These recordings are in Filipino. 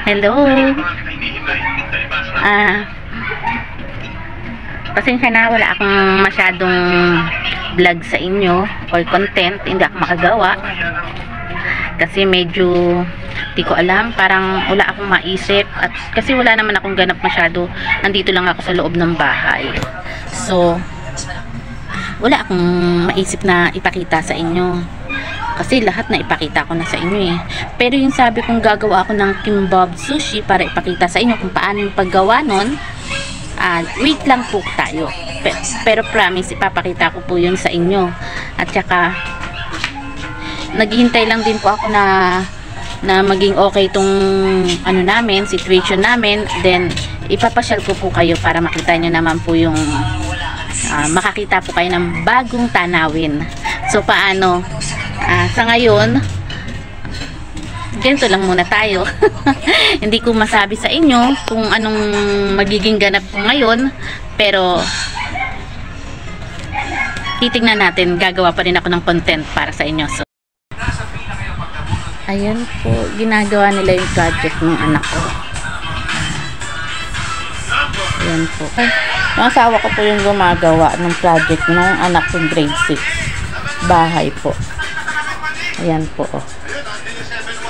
Hello. Pasensya na, wala akong masyadong vlog sa inyo or content, hindi ako makagawa kasi medyo di ko alam, parang wala akong maisip at kasi wala naman akong ganap masyado, nandito lang ako sa loob ng bahay, so wala akong maisip na ipakita sa inyo kasi lahat na ipakita ko na sa inyo eh. Pero yung sabi kong gagawa ako ng kimbap sushi para ipakita sa inyo kung paano yung paggawa nun, wait lang po tayo. Pero promise, ipapakita ko po yun sa inyo. At saka naghihintay lang din po ako na maging okay tong ano namin, situation namin. Then ipapasyal ko po kayo para makita nyo naman po yung makakita po kayo ng bagong tanawin. So paano? Sa ngayon, ganito lang muna tayo. Hindi ko masabi sa inyo kung anong magiging ganap ko ngayon, pero titingnan natin, gagawa pa rin ako ng content para sa inyo. So, ayan po, ginagawa nila yung project ng anak ko. Ayan po. Yung asawa ko po yung gumagawa ng project ng anak ko grade 6. Bahay po. Ayan po.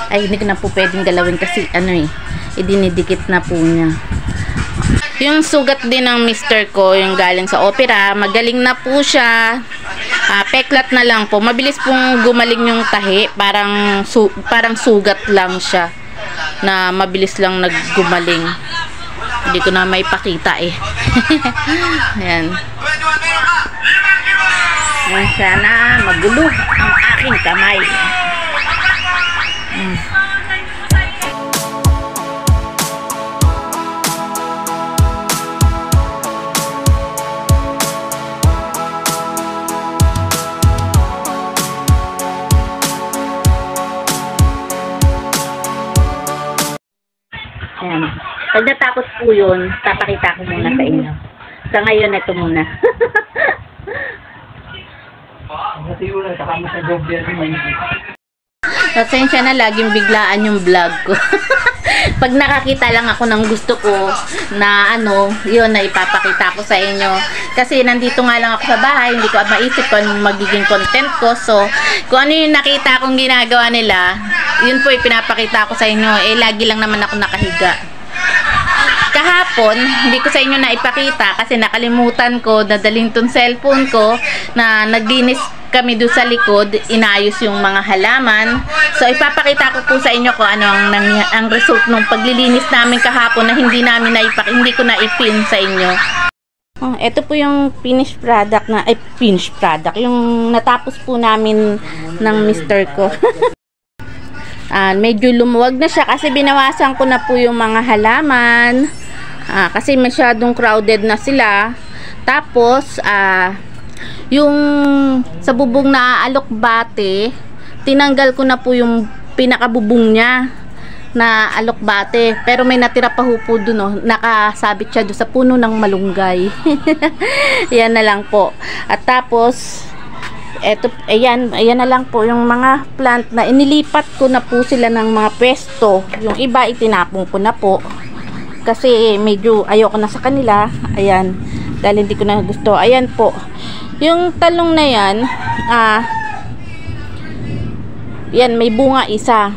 Ay, hindi ko na po pwedeng galawin kasi idinidikit na po niya. Yung sugat din ng mister ko, yung galing sa opera, magaling na po siya. Peklat na lang po. Mabilis pong gumaling yung tahi. Parang sugat lang siya na mabilis lang naggumaling. Hindi ko na may pakita eh. Ayan. Sana magulo ang aking kamay. Ayan. Pag natapos po yun, papakita ko muna sa inyo. Sa ngayon, ito muna. Pasensya na, laging biglaan yung vlog ko. Pag nakakita lang ako ng gusto ko na yun na ipapakita ko sa inyo. Kasi nandito nga lang ako sa bahay, hindi ko maisip kung anong magiging content ko. So, kung ano yung nakita kong ginagawa nila, yun po ipinapakita ko sa inyo. Lagi lang naman ako nakahiga. Kahapon, hindi ko sa inyo na ipakita kasi nakalimutan ko, dadalhin tong cellphone ko na naglinis kami doon sa likod, inayos yung mga halaman. So ipapakita ko po sa inyo kung ano ang result ng paglilinis namin kahapon na hindi ko na i-film sa inyo. Ito po yung finished product yung natapos po namin ng mister ko. Medyo lumuwag na siya kasi binawasan ko na po yung mga halaman. Kasi masyadong crowded na sila. Tapos yung sa bubong na alokbate, tinanggal ko na po yung pinakabubong niya na alokbate, pero may natira pa po doon, nakasabit siya doon sa puno ng malunggay. Yan na lang po. At tapos ayan na lang po yung mga plant na inilipat ko na po sila ng mga pwesto. Yung iba itinapong ko na po kasi medyo ayoko na sa kanila. Ayan, dahil hindi ko na gusto. Ayan po, yung talong na yan, yan, may bunga isa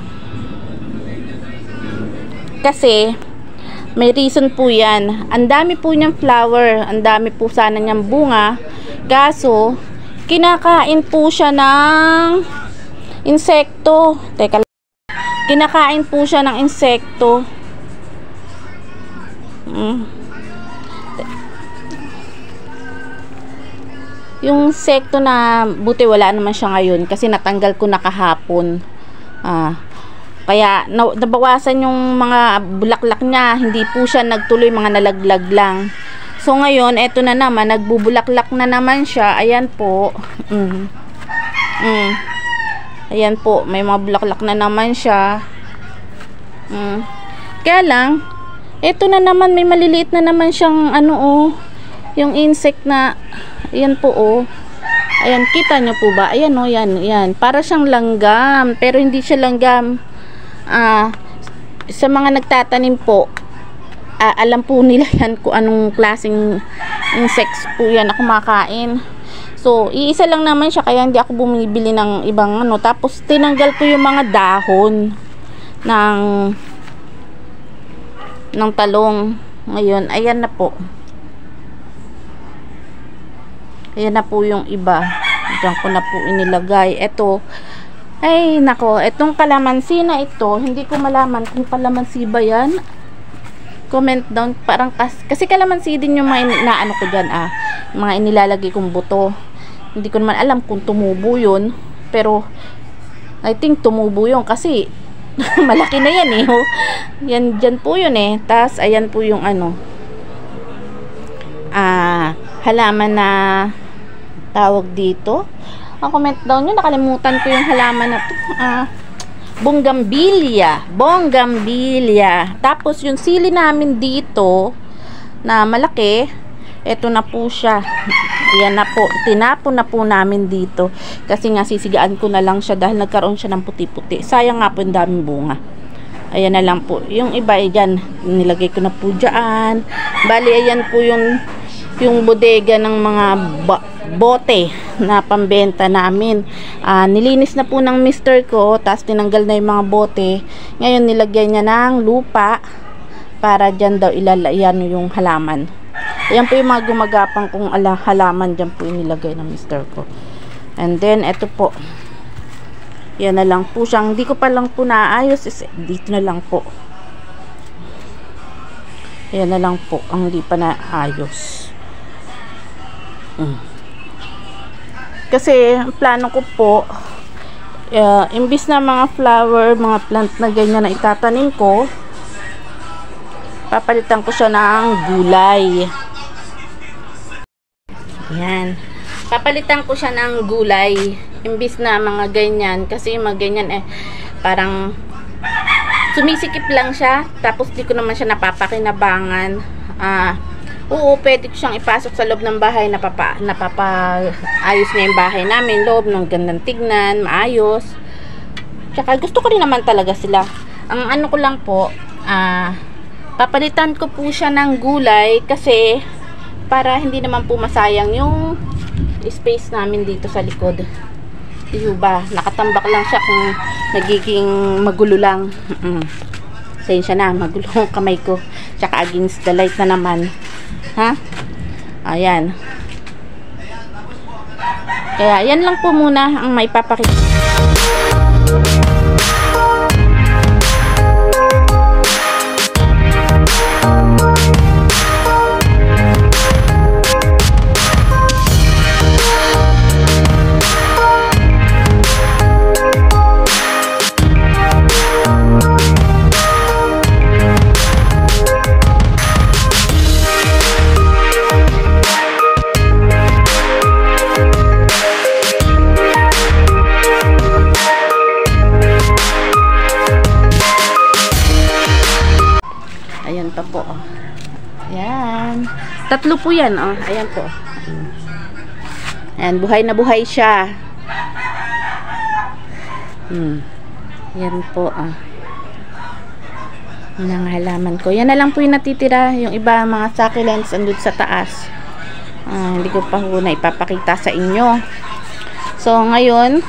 kasi may reason po yan. Ang dami po niyang flower, ang dami po sana niyang bunga, kaso kinakain po siya ng insekto. Teka lang. Kinakain po siya ng insekto. Yung insekto na buti wala naman siya ngayon kasi natanggal ko na kahapon. Kaya nabawasan yung mga bulaklak niya. Hindi po siya nagtuloy, mga nalaglag lang. So ngayon, eto na naman, nagbubulaklak na naman siya. Ayan po. Ayan po, may mga bulaklak na naman siya. Kaya lang, eto na naman, may maliliit na naman siyang yung insect na, ayan po Ayan, kita nyo po ba? Ayan yan. Para siyang langgam, pero hindi siya langgam. sa mga nagtatanim po, alam po nila yan kung anong klaseng insects po yan na kumakain. So, iisa lang naman siya, kaya hindi ako bumibili ng ibang ano. Tapos, tinanggal ko yung mga dahon ng talong. Ngayon, ayan na po. Ayan na po yung iba. Diyan ko na po inilagay. Ito, ay nako, itong kalamansi na ito, hindi ko malaman kung kalamansi ba yan. Comment down, parang kasi kalamansi din yung mga inaano ko dyan, mga inilalagay kong buto. Hindi ko naman alam kung tumubo yun, pero I think tumubo yun kasi malaki na yan eh. Yan, dyan po yun eh. Tas ayan po yung ano, halaman na tawag dito. Comment down yun, nakalimutan ko yung halaman na to. Bougainvillea. Tapos yung sili namin dito na malaki, eto na po siya. Ayan na po, tinapon na po namin dito kasi nga sisigaan ko na lang siya dahil nagkaroon siya ng puti-puti. Sayang nga po yung daming bunga. Ayan na lang po. Yung iba dyan, nilagay ko na po dyan. Bali, ayan po yung bodega ng mga bote na pambenta namin. Nilinis na po ng mister ko, tapos tinanggal na yung mga bote. Ngayon nilagyan niya ng lupa para dyan daw ilalayan yung halaman. Ayan po yung mga gumagapang kong halaman, dyan po yung nilagay ng mister ko. And then eto po, yan na lang po siyang, hindi ko pa lang po naayos, dito na lang po. Yan na lang po ang hindi pa naayos. Kasi ang plano ko po, imbis na mga flower, mga plant na ganyan na itatanim ko, papalitan ko siya ng gulay. Yan. Papalitan ko siya ng gulay. Imbis na mga ganyan. Kasi mga ganyan parang sumisikip lang siya. Tapos di ko naman siya napapakinabangan. Oo, pwede ko siyang ipasok sa loob ng bahay. Napapa-ayos niya yung bahay namin. Loob ng gandang tignan. Maayos. Tsaka gusto ko rin naman talaga sila. Ang ano ko lang po, papalitan ko po siya ng gulay kasi para hindi naman po masayang yung space namin dito sa likod. Diba? Nakatambak lang siya kung nagiging magulo lang. Sensya na, magulo ang kamay ko. Tsaka against the light na naman. Ha? Ayan. Kaya yan lang po muna ang may papakita. Ayan pa po. Ayan. Tatlo po yan. Ayan po. Ayan. Buhay na buhay siya. Ayan po. Yan ang halaman ko. Yan na lang po yung natitira. Yung iba mga succulents andun sa taas. Hindi ko pa na ipapakita sa inyo. So ngayon,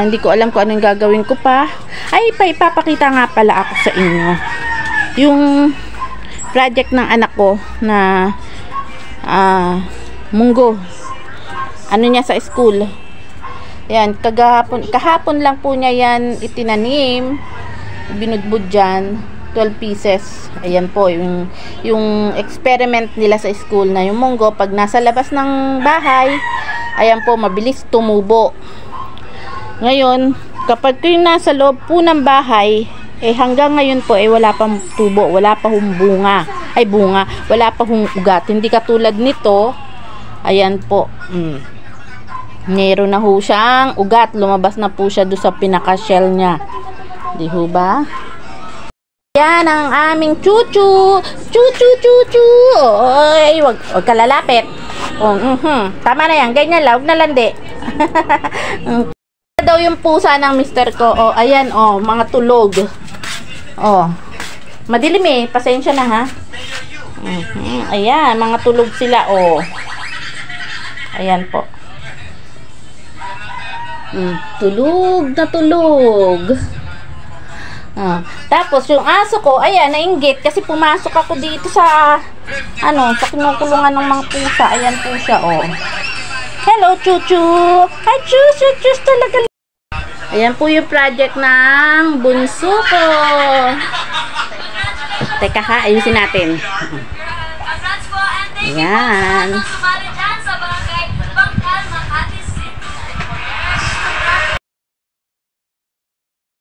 hindi ko alam kung anong gagawin ko pa. Ay, ipapakita nga pala ako sa inyo yung project ng anak ko na munggo, ano niya sa school. Yan, kahapon lang po niya yan itinanim, binudbud dyan, 12 pieces. Ayan po yung experiment nila sa school na yung munggo pag nasa labas ng bahay, ayan po, mabilis tumubo. Ngayon kapag yung nasa loob po ng bahay, hanggang ngayon po wala pang tubo, wala pa hong bunga, wala pa hong ugat. Hindi katulad nito, ayan po, meron na ho siyang ugat, lumabas na po siya doon sa pinaka-shell niya. Di ho ba? Yan ang aming chuchu. Chuchu. Oy, wag ka lalapit. Tama na yan, ganyan lang, huwag na landi. Daw yung pusa ng mister ko. Ayan, mga tulog. Oh. Madilim eh. Pasensya na ha. Ayan, mga tulog sila oh. Ayan po. Tulog na tulog. Tapos yung aso ko, ayan, nainggit kasi pumasok ako dito sa sa kinukulungan ng mga pusa. Ayan po siya oh. Hello, Chuchu. Hi, Chuchu talaga. Ayan po yung project ng bunso ko. Teka ha, ayusin natin. Ayan.